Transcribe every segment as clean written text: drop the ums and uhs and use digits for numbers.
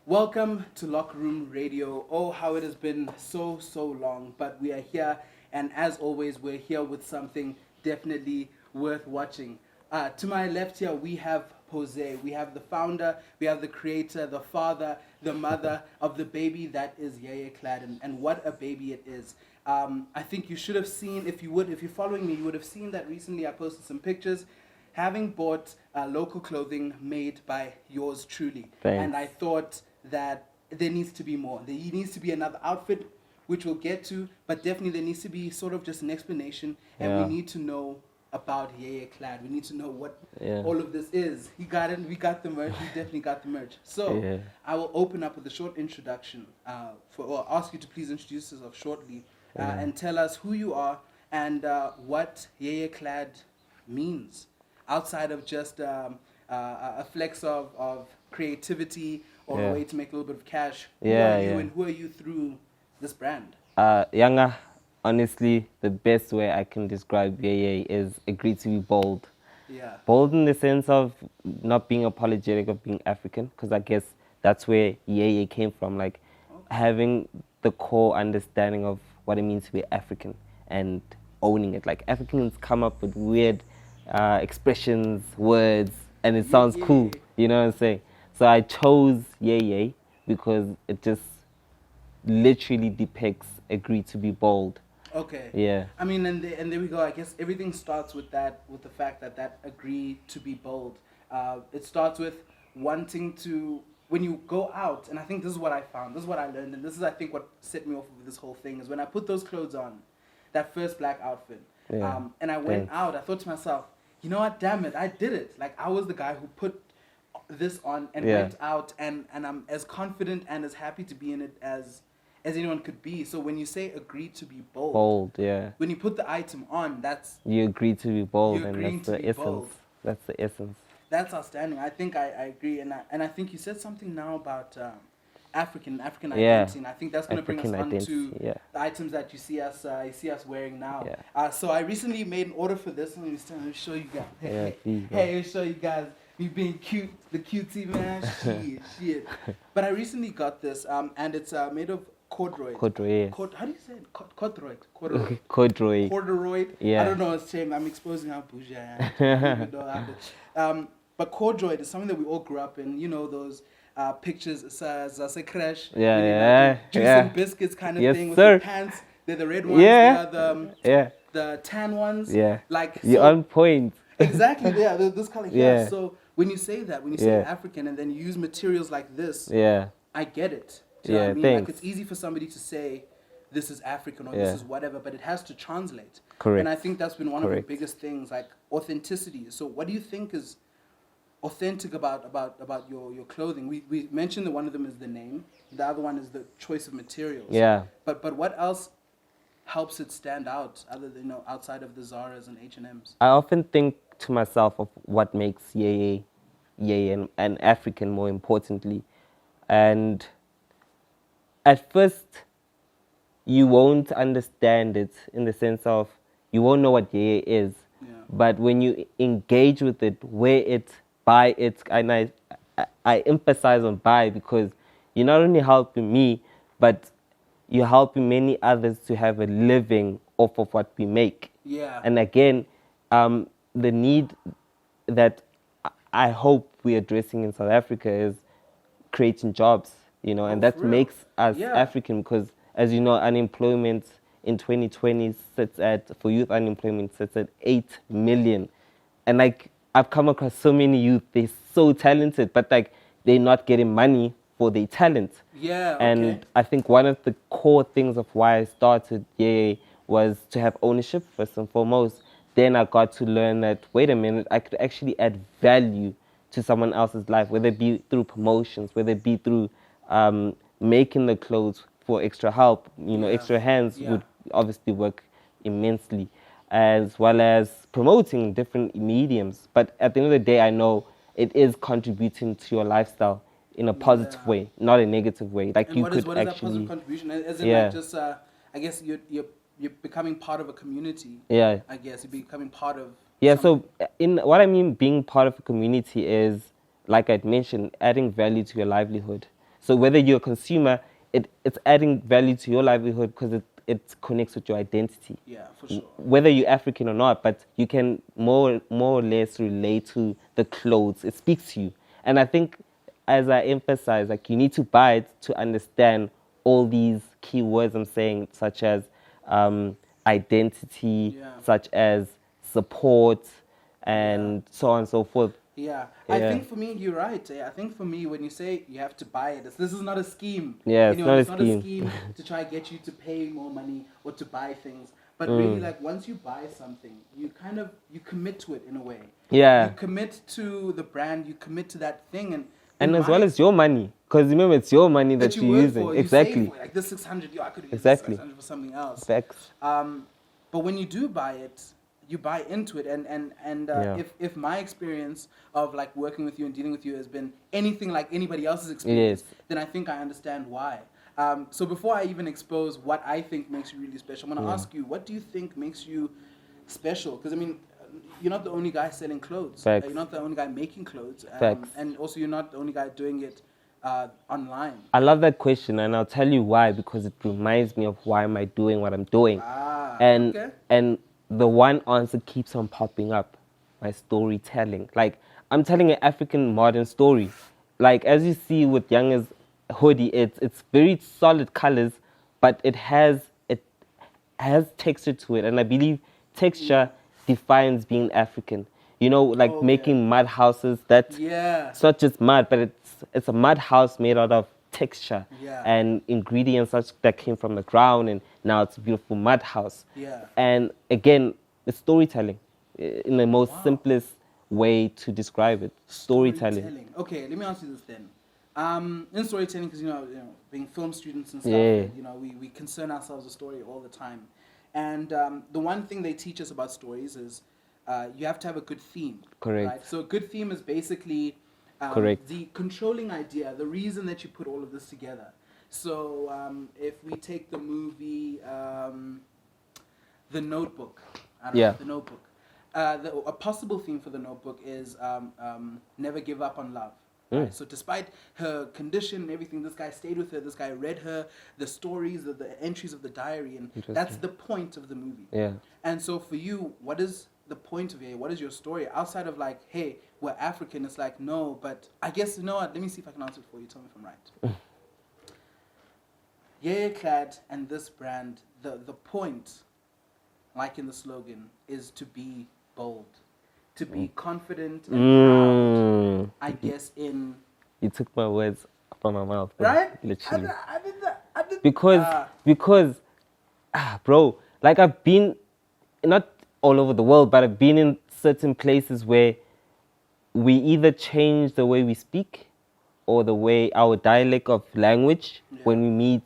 Welcome to LockerRoom Radio. Oh, how it has been so long, but we are here, and as always, we're here with something definitely worth watching. To my left here, we have Poze. We have the founder, we have the creator, the father, the mother of the baby that is YEYE CLAD, and what a baby it is. I think you should have seen, if you're following me, you would have seen that recently I posted some pictures having bought local clothing made by yours truly. Thanks. And I thought that there needs to be more. There needs to be another outfit, which we'll get to, but definitely there needs to be sort of just an explanation, and we need to know about YEYE CLAD. We need to know what all of this is. You got it. We got the merch. We definitely got the merch. So I will open up with a short introduction, or ask you to please introduce yourself shortly, and tell us who you are and what YEYE CLAD means, outside of just a flex of creativity or a way to make a little bit of cash. Who are you and who are you through this brand? Yanga, honestly, the best way I can describe YEYE is agree to be bold. Yeah. Bold in the sense of not being apologetic of being African, because I guess that's where YEYE came from, like having the core understanding of what it means to be African and owning it. Like Africans come up with weird expressions, words, and it sounds cool, you know what I'm saying? So I chose YEYE because it just literally depicts agree to be bold. Okay. Yeah. I mean, and there we go. I guess everything starts with the fact that agree to be bold. It starts with wanting to, when you go out, and I think this is what I found, this is what I learned, and this is, I think, what set me off with this whole thing, is when I put those clothes on, that first black outfit, and I went out, I thought to myself, you know what, damn it, I did it. Like, I was the guy who put this on and went out, and I'm as confident and as happy to be in it as anyone could be. So when you say agree to be bold. Bold, when you put the item on, that's... You agree to be bold, and that's the essence. Bold. That's the essence. That's outstanding. I think I agree, and I think you said something now about African identity, and I think that's going to bring us on to the items that you see us wearing now. So I recently made an order for this. Let me show you guys. Hey, let me show you guys. Me being cute, the cutesy man. shit. But I recently got this, and it's made of corduroy. Corduroy. How do you say it? Corduroy. Corduroy. I don't know. It's shame. I'm exposing how bougie I am. But corduroy is something that we all grew up in. You know those pictures. Zase crash. Like juice and biscuits kind of thing with the pants. They're the red ones. The tan ones. Like you're on point. Exactly. This color. So when you say that, when you say African, and then you use materials like this, I get it. Do you know what I mean? Thanks. Like, it's easy for somebody to say this is African or this is whatever, but it has to translate. Correct. And I think that's been one of the biggest things, like authenticity. So what do you think is authentic about your clothing? We mentioned that one of them is the name, the other one is the choice of materials. But what else helps it stand out other than, outside of the Zaras and H&Ms? I often think to myself of what makes YEYE and African, more importantly. And at first, you won't understand it in the sense of you won't know what YEYE is. But when you engage with it, wear it, buy it, and I emphasize on buy, because you're not only helping me, but you're helping many others to have a living off of what we make. And again, the need that I hope we're addressing in South Africa is creating jobs, and that makes us African, because, as you know, unemployment in 2020 for youth unemployment sits at 8 million. And like, I've come across so many youth, they're so talented, but like, they're not getting money for their talent. And I think one of the core things of why I started YEYE was to have ownership, first and foremost. Then I got to learn that, wait a minute, I could actually add value to someone else's life, whether it be through promotions, whether it be through making the clothes for extra help. Extra hands would obviously work immensely, as well as promoting different mediums. But at the end of the day, I know it is contributing to your lifestyle in a positive way, not a negative way. Like, and you what could is that positive contribution? As in, like, just I guess you're becoming part of a community. I guess you're becoming part of Yeah, so in what I mean being part of a community is, like I'd mentioned, adding value to your livelihood. So whether you're a consumer, it's adding value to your livelihood because it connects with your identity. Yeah, for sure. Whether you're African or not, but you can more or less relate to the clothes. It speaks to you. And I think, as I emphasize, like you need to buy it to understand all these key words I'm saying, such as identity, such as support, and so on and so forth. Yeah, I think for me, you're right. I think for me, when you say you have to buy it, this is not a scheme. Yeah, it's not a not a scheme to try get you to pay more money or to buy things. But really, like once you buy something, you commit to it in a way. Yeah. You commit to the brand. You commit to that thing, and as well as your money, because remember it's your money that you're using. For, exactly. You save for, like this 600, I could have used exactly. 600 for something else. Facts. But when you do buy it, you buy into it, and if my experience of like working with you and dealing with you has been anything like anybody else's experience, then I think I understand why. So before I even expose what I think makes you really special, I'm gonna ask you, what do you think makes you special? Because I mean, you're not the only guy selling clothes. Facts. You're not the only guy making clothes. Facts. And also you're not the only guy doing it online. I love that question, and I'll tell you why, because it reminds me of why am I doing what I'm doing. And the one answer keeps on popping up: my storytelling. Like I'm telling an African modern story. Like as you see with Yanga's hoodie, it's very solid colors, but it has texture to it, and I believe texture defines being African. You know, like making mud houses. It's not just mud, but it's a mud house made out of texture and ingredients that came from the ground, and now it's a beautiful mud house. And again, it's storytelling in the most simplest way to describe it. Storytelling. Okay, let me ask you this then. In storytelling, because you know, being film students and stuff, we concern ourselves with story all the time. And the one thing they teach us about stories is you have to have a good theme. Correct. Right? So a good theme is basically the controlling idea, the reason that you put all of this together. So if we take the movie The Notebook, The Notebook, a possible theme for The Notebook is never give up on love. Right? So despite her condition and everything, this guy stayed with her, this guy read her the stories, the entries of the diary, and that's the point of the movie. And so for you, what is the point of it? What is your story? Outside of like, hey, we're African, it's like, no, but I guess, you know what, let me see if I can answer it for you, tell me if I'm right. YEYE CLAD and this brand, the point, like in the slogan, is to be bold. To be confident and proud, I guess, in... You took my words from my mouth. Right? Literally. I did that. Because, bro, like I've been, not all over the world, but I've been in certain places where we either change the way we speak or the way our dialect of language when we meet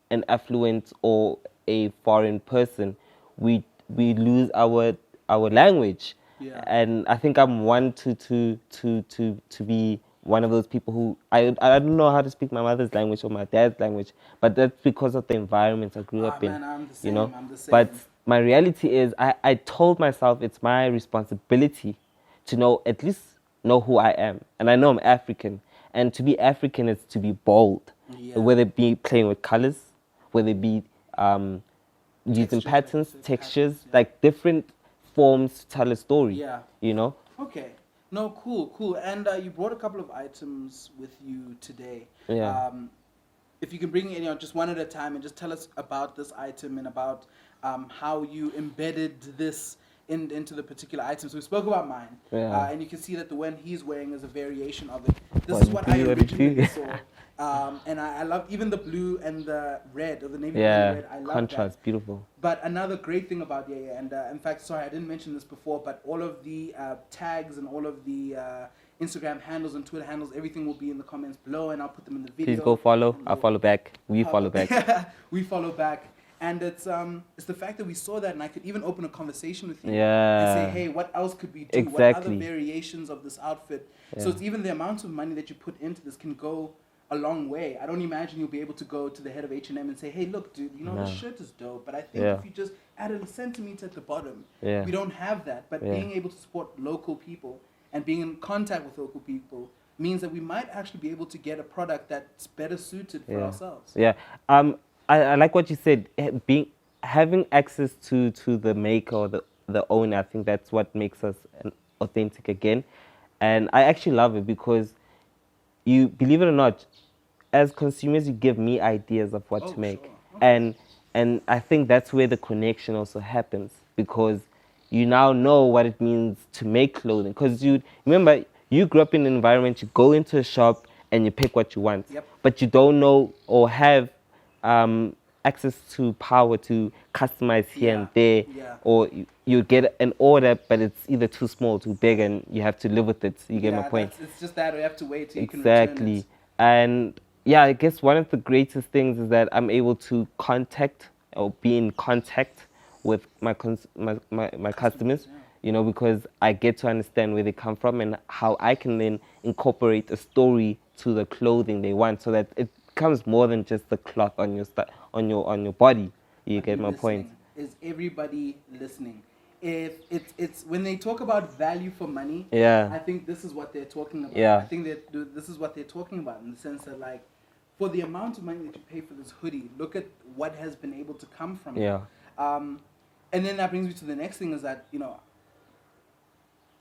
an affluent or a foreign person, we lose our language. And I think I'm one to be one of those people who I don't know how to speak my mother's language or my dad's language, but that's because of the environment I grew up in. I'm the same, you know, I'm the same. But my reality is I told myself it's my responsibility to at least know who I am, and I know I'm African, and to be African is to be bold, whether it be playing with colors, whether it be using patterns, textures, like different forms to tell a story. Okay. No, cool. And you brought a couple of items with you today. If you can bring in just one at a time and just tell us about this item and about how you embedded this into the particular item. So we spoke about mine, and you can see that the one he's wearing is a variation of it. This is what I originally saw. And I love even the blue and the red, or the navy blue and red. I love contrast, that. Beautiful. But another great thing about YEYE, and in fact, sorry, I didn't mention this before, but all of the tags and all of the Instagram handles and Twitter handles, everything will be in the comments below, and I'll put them in the video. Please go follow. I'll follow back. We follow back. We follow back. And it's the fact that we saw that, and I could even open a conversation with you and say, hey, what else could we do? Exactly. What other variations of this outfit? So it's even the amount of money that you put into this can go a long way. I don't imagine you'll be able to go to the head of H&M and say, hey, look, dude, this shirt is dope, but I think if you just at a centimeter at the bottom. Yeah. We don't have that. But being able to support local people and being in contact with local people means that we might actually be able to get a product that's better suited for ourselves. Yeah. I like what you said. Having access to the maker or the owner. I think that's what makes us authentic again. And I actually love it because you, believe it or not, as consumers, you give me ideas of what to make. Sure. Okay. And I think that's where the connection also happens, because you now know what it means to make clothing. Because you remember, you grew up in an environment, you go into a shop and you pick what you want. Yep. But you don't know or have access to power to customize here and there. Yeah. Or you get an order, but it's either too small, too big, and you have to live with it. You get my point? It's just that we have to wait till you can return it. Exactly. And yeah, I guess one of the greatest things is that I'm able to contact or be in contact with my customers, you know, because I get to understand where they come from and how I can then incorporate a story to the clothing they want, so that it becomes more than just the cloth on your body. You get my point? Is everybody listening? If it's when they talk about value for money, I think this is what they're talking about. I think that this is what they're talking about, in the sense that, like, for the amount of money that you pay for this hoodie, look at what has been able to come from it. And then that brings me to the next thing, is that, you know,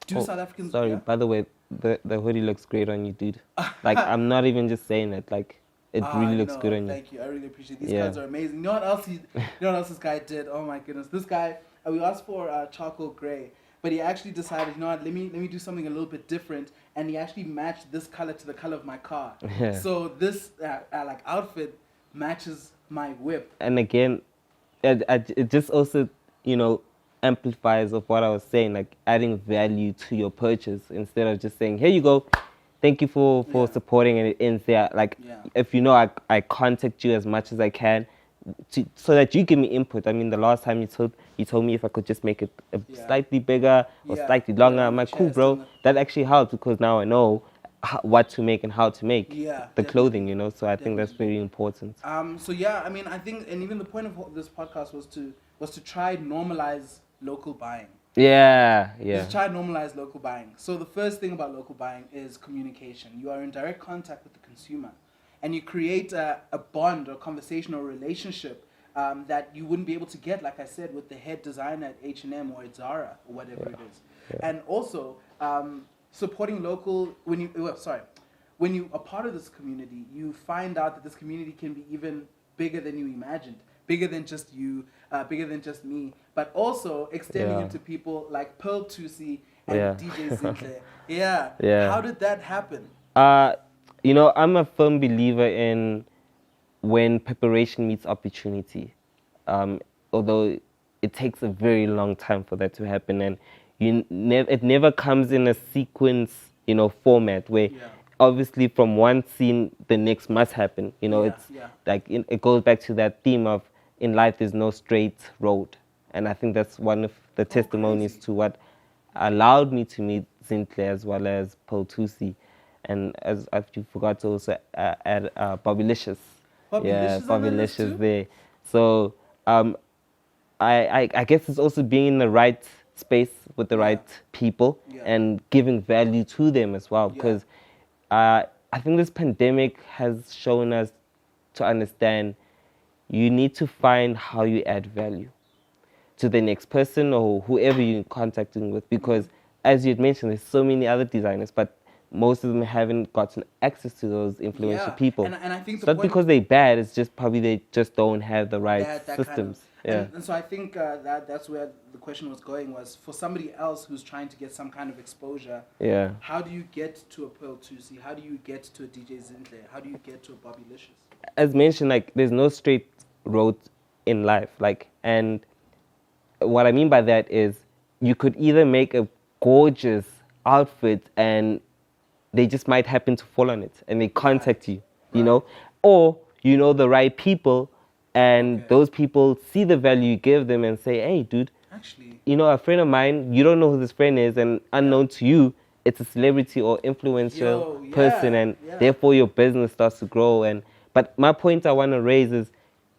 South Africans... Sorry, by the way, the hoodie looks great on you, dude. Like, I'm not even just saying it. Like, it really looks good on you. Thank you. I really appreciate it. These guys are amazing. You know what else this guy did? Oh my goodness. This guy, we asked for charcoal gray, but he actually decided, you know what, let me do something a little bit different, and he actually matched this color to the color of my car. So this like outfit matches my whip. And again, it just also, you know, amplifies of what I was saying, like adding value to your purchase instead of just saying, here you go, thank you for supporting, and it ends there. Like, if you know, I contact you as much as I can so that you give me input. I mean, the last time you told me if I could just make it slightly bigger or slightly longer. I'm like, cool, bro. That actually helps, because now I know what to make and how to make the clothing, you know. So I think that's very important. So yeah, I mean, I think, and even the point of this podcast was to try normalize local buying. Just try to normalize local buying. So the first thing about local buying is communication. You are in direct contact with the consumer, and you create a bond or conversation or relationship that you wouldn't be able to get, like I said, with the head designer at H&M or at Zara or whatever it is. And also supporting local. When you are part of this community, you find out that this community can be even bigger than you imagined. Bigger than just you, bigger than just me, but also extending into people like Pearl Tusi and DJ Zinhle. How did that happen? You know, I'm a firm believer in when preparation meets opportunity. Although it takes a very long time for that to happen, and it never comes in a sequence, you know, format where obviously from one scene the next must happen. You know, like it goes back to that theme of, in life there's no straight road, and I think that's one of the testimonies to what allowed me to meet Zinhle as well as Pearl Tusi, and as you forgot to also add Bobbylicious. Bobbylicious there. So I guess it's also being in the right space with the right people and giving value to them as well, because I think this pandemic has shown us to understand you need to find how you add value to the next person or whoever you're contacting with, because as you had mentioned, there's so many other designers, but most of them haven't gotten access to those influential people. And I think it's not because they're bad, it's just probably they just don't have the right systems. And so I think that's where the question was going, was for somebody else who's trying to get some kind of exposure, how do you get to a Pearl Tusi? How do you get to a DJ Zinhle? How do you get to a Bobbylicious? As mentioned, like, there's no straight road in life. Like, and what I mean by that is you could either make a gorgeous outfit and they just might happen to fall on it and they contact you, you know, or you know the right people and those people see the value you give them and say, hey, dude, actually, you know, a friend of mine, you don't know who this friend is, and unknown to you, it's a celebrity or influential person, and therefore your business starts to grow. But my point I want to raise is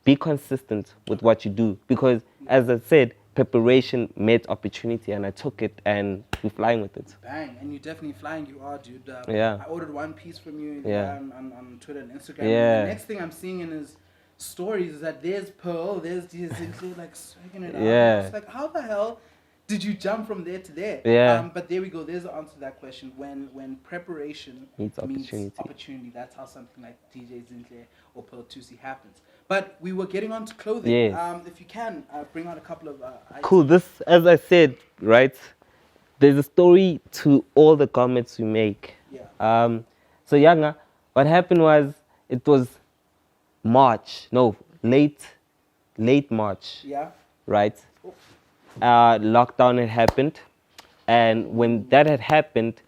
be consistent with what you do, because as I said, preparation met opportunity, and I took it, and we're flying with it. Bang, and you're definitely flying. You are, dude. Yeah. I ordered one piece from you on Twitter and Instagram. Yeah. And the next thing I'm seeing in his stories is that there's Pearl, there's these like swagging it out. Yeah. It's like, how the hell did you jump from there to there? Yeah. But there we go. There's the answer to that question. When preparation meets opportunity, that's how something like DJ Zinhle or Pearl Tusi happens. But we were getting on to clothing. Yes. If you can, bring out a couple of cool. This, as I said, right, there's a story to all the garments we make. Yeah. So Yanga, what happened was, it was late March. Yeah. Right? Lockdown had happened. And when that had happened,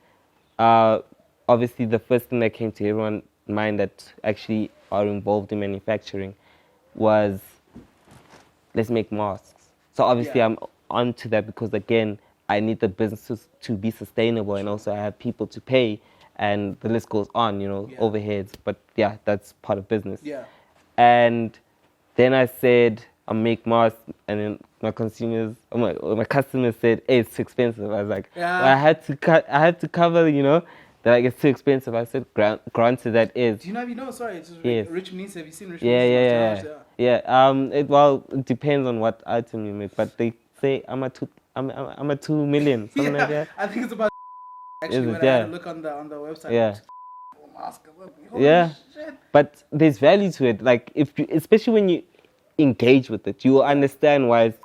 obviously the first thing that came to everyone's mind that actually are involved in manufacturing was, let's make masks. So obviously I'm onto that because, again, I need the businesses to be sustainable, and also I have people to pay, and the list goes on, overheads. But yeah, that's part of business. Yeah. And then I said, I'll make masks, and then my customers said, hey, it's too expensive. I was like, well, I had to cover, that like, it's too expensive. I said, granted, that is. Do you know? Sorry, it's yes. Rich Means. Have you seen Rich Means? Yeah. It depends on what item you make, but they say I'm a 2 million, something like that. I think it's about actually when I had a look on the website. Yeah. Shit. But there's value to it. Like, especially when you engage with it, you will understand why it's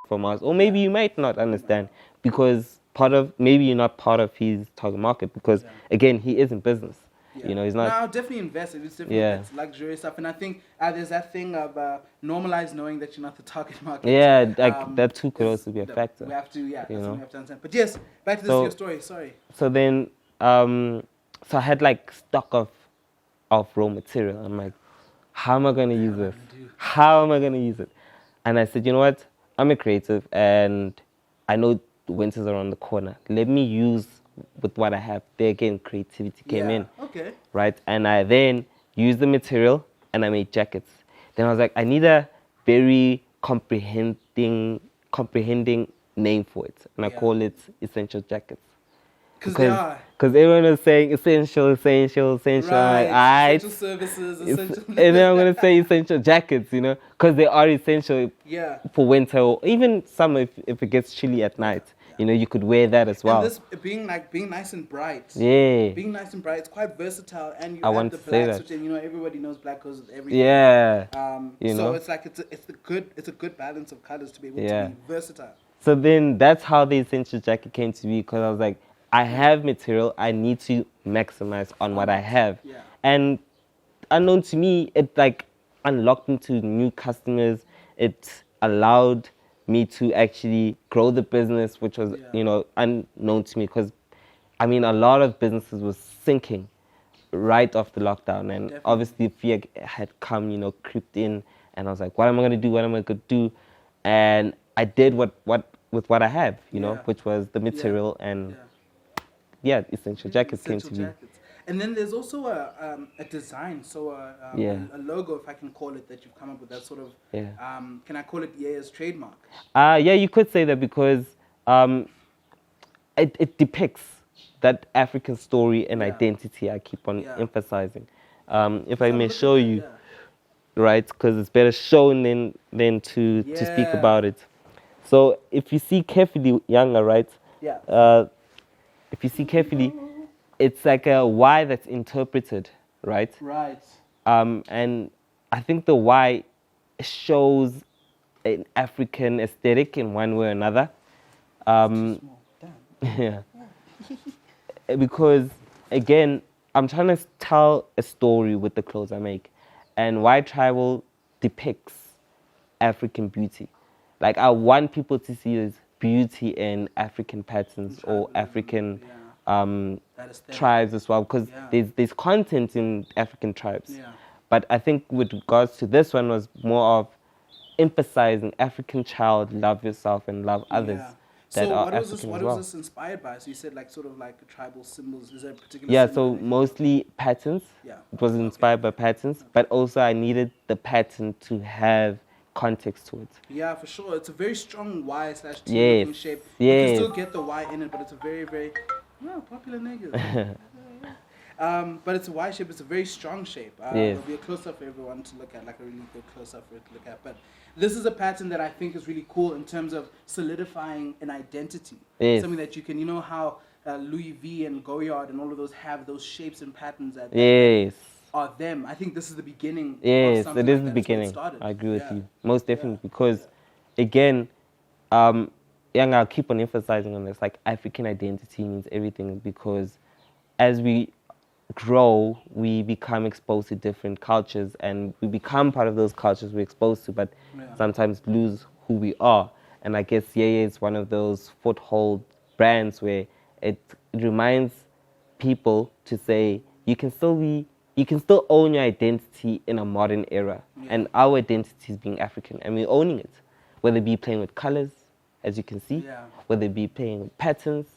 from us, or maybe you might not understand because maybe you're not part of his target market because again, he is in business. He's not. No, I'll definitely invest. It's definitely it's luxurious stuff, and I think there's that thing of normalize knowing that you're not the target market. Yeah, like that too could also be a factor. We have to, that's what we have to understand. But yes, back to your story. Sorry. So then, so I had like stock of raw material. I'm like, how am I going to use this? How am I going to use it? And I said, you know what? I'm a creative and I know the winter's around the corner. Let me use with what I have. There again, creativity came in. Okay. Right? And I then used the material and I made jackets. Then I was like, I need a very comprehending name for it. And I call it Essential Jackets. Because everyone was saying essential. Right. Essential services, essential. And then I'm going to say essential jackets, because they are essential for winter or even summer if it gets chilly at night. You could wear that as well. And this being nice and bright. Yeah. Being nice and bright, it's quite versatile. And you I have want the to say blacks, that. which everybody knows black goes with everything. Yeah. So it's like it's a good balance of colors to be able to be versatile. So then that's how the essential jacket came to be, because I was like, I have material, I need to maximize on what I have. Yeah. And unknown to me, it like unlocked into new customers. It allowed me to actually grow the business, which was, unknown to me, because a lot of businesses were sinking right after lockdown. And obviously fear had come, creeped in, and I was like, what am I going to do? And I did with what I have, which was the material and essential jackets came to me. And then there's also a design, so a logo, if I can call it, that you've come up with, that sort of, can I call it Yeye's trademark? Yeah, you could say that, because it depicts that African story and identity I keep on emphasizing. If I may show you, right, because it's better shown than to speak about it. So if you see carefully, Yanga, right? Yeah. If you see carefully, it's like a Y that's interpreted, right? Right. And I think the Y shows an African aesthetic in one way or another. Yeah. Because, again, I'm trying to tell a story with the clothes I make. And Y Tribal depicts African beauty. Like, I want people to see this beauty in African patterns or African tribes as well, because there's content in African tribes. Yeah. But I think with regards to this one was more of emphasizing African child, love yourself and love others. So what was this inspired by? So you said sort of like tribal symbols. Is there a particular symbol? So mostly patterns. Yeah. It was inspired by patterns, but also I needed the pattern to have context to it. Yeah, for sure. It's a very strong Y/T Yes. looking shape. Yes. You can still get the Y in it, but it's a very, very popular niggas. But it's a Y shape. It's a very strong shape. Yes. There'll be a close-up for everyone to look at, like a really good close-up for it to look at. But this is a pattern that I think is really cool in terms of solidifying an identity. Yes. Something that you can, you know how Louis V and Goyard and all of those have those shapes and patterns that Yes. are them. I think this is the beginning. Yes, of something it is like the that. It's where it beginning. started. I agree with Yeah. you. Most definitely. Because, again, Yanga, I'll keep on emphasizing on this. Like, African identity means everything, because as we grow, we become exposed to different cultures, and we become part of those cultures we're exposed to, but sometimes lose who we are. And I guess Yeye is one of those foothold brands where it reminds people to say you can still own your identity in a modern era. And our identity is being African, and we're owning it, whether it be playing with colors, as you can see, whether it be playing with patterns,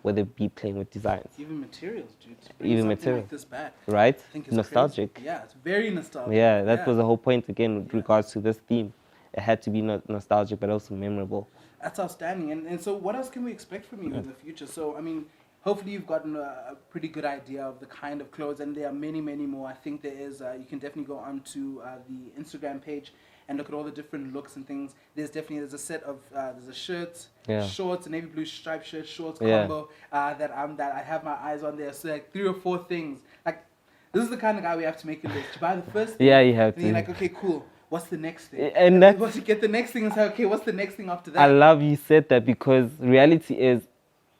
whether it be playing with designs. Even materials, dude. Even materials. Like this back. Right? I think it's Nostalgic. crazy. Yeah, it's very nostalgic. Yeah, that was the whole point again with regards to this theme. It had to be not nostalgic, but also memorable. That's outstanding. And so what else can we expect from you in the future? So, I mean, hopefully you've gotten a pretty good idea of the kind of clothes, and there are many, many more. I think there is, you can definitely go onto the Instagram page and look at all the different looks and things. There's a set of, there's a shirt, shorts, a navy blue striped shirt, shorts combo that I have my eyes on there. So like 3 or 4 things. Like, this is the kind of guy we have to make a list. You buy the first thing, you have and to. you're like, okay, cool. What's the next thing? And that's, once you get the next thing, and say, okay, what's the next thing after that? I love you said that, because reality is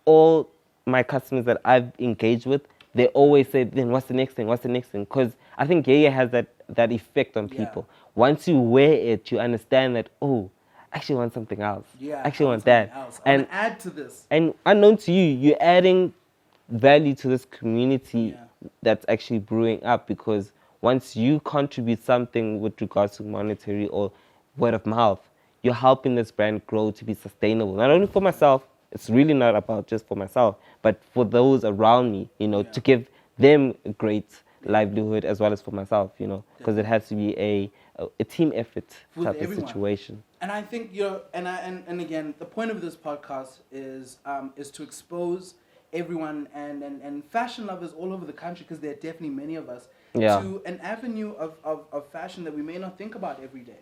all my customers that I've engaged with, they always say, then what's the next thing? What's the next thing? Because I think Yeye has that effect on people. Once you wear it, you understand that, oh, I actually want something else. I actually want that. I want to add to this. And unknown to you, you're adding value to this community that's actually brewing up, because once you contribute something with regards to monetary or word of mouth, you're helping this brand grow to be sustainable. Not only for myself, it's really not about just for myself, but for those around me, you know, to give them a great livelihood as well as for myself, you know, because it has to be a team effort type of situation. And I think and again, the point of this podcast is to expose everyone and fashion lovers all over the country, because there are definitely many of us, to an avenue of fashion that we may not think about every day.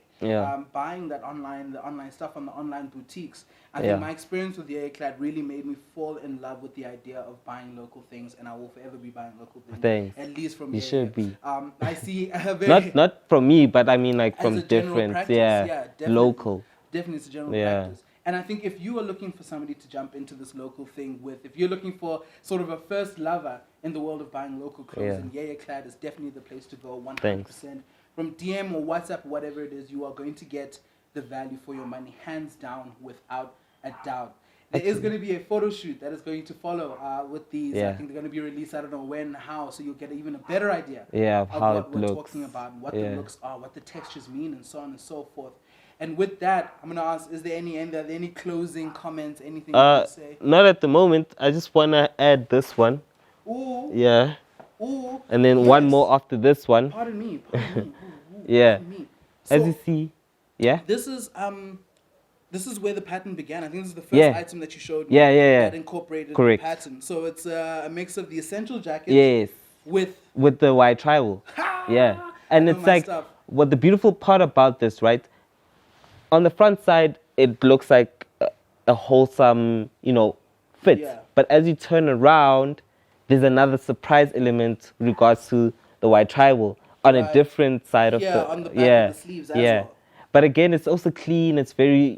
Buying the online stuff on the online boutiques. I think my experience with YEYE CLAD really made me fall in love with the idea of buying local things, and I will forever be buying local things. At least from you should be. I see a very not from me, but I mean like from different, definitely, local. Definitely, it's a general practice. And I think if you are looking for somebody to jump into this local thing with, if you're looking for sort of a first lover in the world of buying local clothes, then YEYE CLAD is definitely the place to go, 100%. From DM or WhatsApp, whatever it is, you are going to get the value for your money, hands down, without a doubt. There is going to be a photo shoot that is going to follow with these. I think they're going to be released, I don't know when, how, so you'll get even a better idea of how what we're talking about, and what the looks are, what the textures mean, and so on and so forth. And with that, I'm going to ask, are there any closing comments, anything you can say? Not at the moment. I just want to add this one. Ooh. Yeah. Ooh. And then one more after this one. Pardon me. Pardon me. So, as you see, This is where the pattern began. I think this is the first item that you showed me that incorporated the pattern. So it's a mix of the essential jacket with the white tribal. And it's like, what the beautiful part about this, right? On the front side, it looks like a wholesome, fit. But as you turn around, there's another surprise element in regards to the white tribal on a different side of on the back of the sleeves as well. But again, it's also clean. It's very,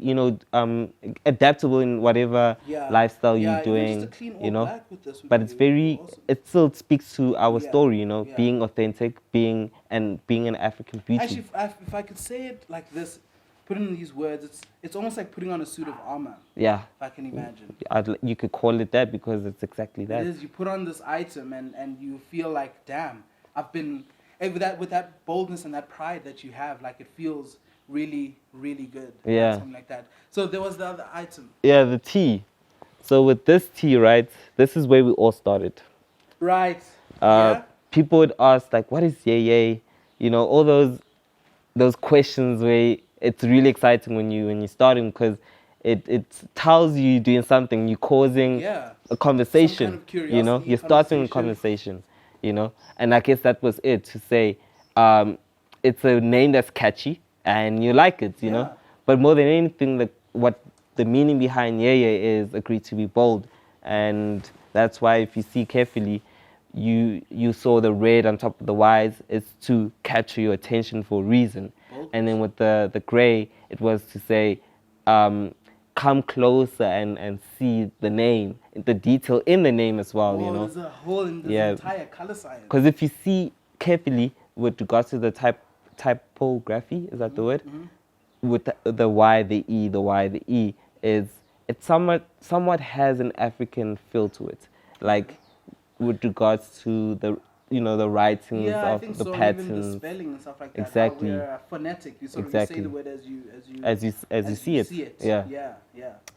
adaptable in whatever lifestyle you're doing. Just a clean all black with this but it's very, awesome. It still speaks to our story, being authentic, being an African beauty. Actually, if I could say it like this, put in these words, it's almost like putting on a suit of armor. If I can imagine. You could call it that, because it's exactly that. It is. You put on this item and you feel like, damn, I've been, with that boldness and that pride that you have, like it feels really, really good. Something like that. So there was the other item. The tee. So with this tee, right, this is where we all started. Right. People would ask, like, what is Yeye? All those questions where it's really exciting when you're starting, because it tells you you're doing something, you're causing a conversation, some kind of curiosity, you know, you're starting a conversation, you know. And I guess that was it, to say it's a name that's catchy and you like it, you know. But more than anything, what the meaning behind Yeye is agree to be bold. And that's why, if you see carefully, you saw the red on top of the Y's. It's to capture your attention for a reason. And then with the gray, it was to say, come closer and see the name, the detail in the name as well. You know, there's a whole entire color science. Because if you see carefully with regards to the typography, is that the word? With the Y, the E, the Y, the E, it somewhat has an African feel to it, like with regards to the the writings of the patterns, even the spelling and stuff like that. Exactly. How we're phonetic. You sort of say the word as you see it. Yeah.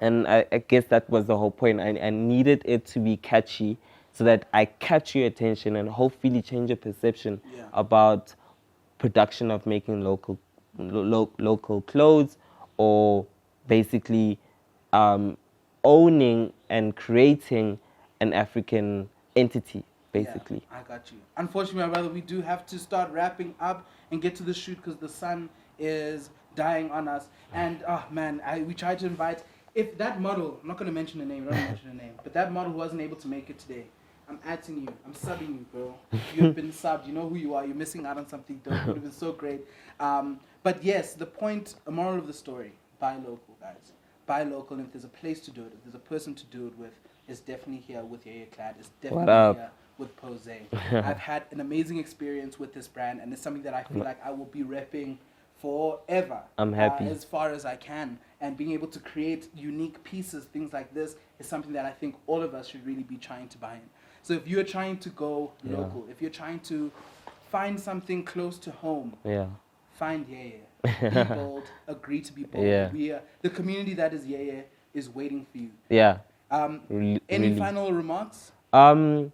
And I guess that was the whole point. I needed it to be catchy, so that I catch your attention and hopefully change your perception about production of making local clothes, or basically owning and creating an African entity, basically. Yeah, I got you. Unfortunately, my brother, we do have to start wrapping up and get to the shoot, because the sun is dying on us. And we tried to invite, if that model, I'm not going to mention the name, I don't want to mention the name, but that model who wasn't able to make it today, I'm adding you. I'm subbing you, bro. You've been subbed. You know who you are. You're missing out on something dope. It would have been so great. But yes, the point, a moral of the story, buy local, guys. Buy local. And if there's a place to do it, if there's a person to do it with, it's definitely here with YEYE CLAD. It's definitely here with Poze. I've had an amazing experience with this brand, and it's something that I feel like I will be repping forever. I'm happy. As far as I can. And being able to create unique pieces, things like this, is something that I think all of us should really be trying to buy in. So if you're trying to go local, if you're trying to find something close to home, find Yeye. Be bold. Agree to be bold. The community that is Yeye is waiting for you. Any final remarks? I'd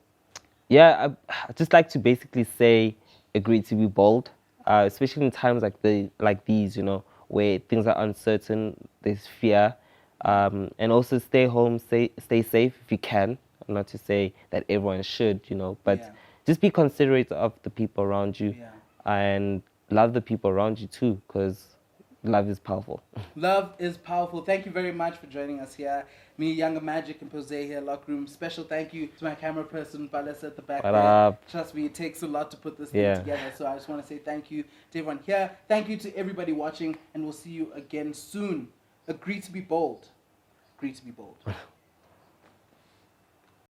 just like to basically say, agree to be bold, especially in times like these, you know, where things are uncertain, there's fear, and also stay home, stay safe if you can. Not to say that everyone should, you know, but just be considerate of the people around you, and love the people around you too, because love is powerful. Love is powerful. Thank you very much for joining us here. Me, Yanga Magic, and Poze here, LockerRoom. Special thank you to my camera person, Palesa at the back there. Trust me, it takes a lot to put this thing together, so I just want to say thank you to everyone here. Thank you to everybody watching, and we'll see you again soon. Agree to be bold. Agree to be bold.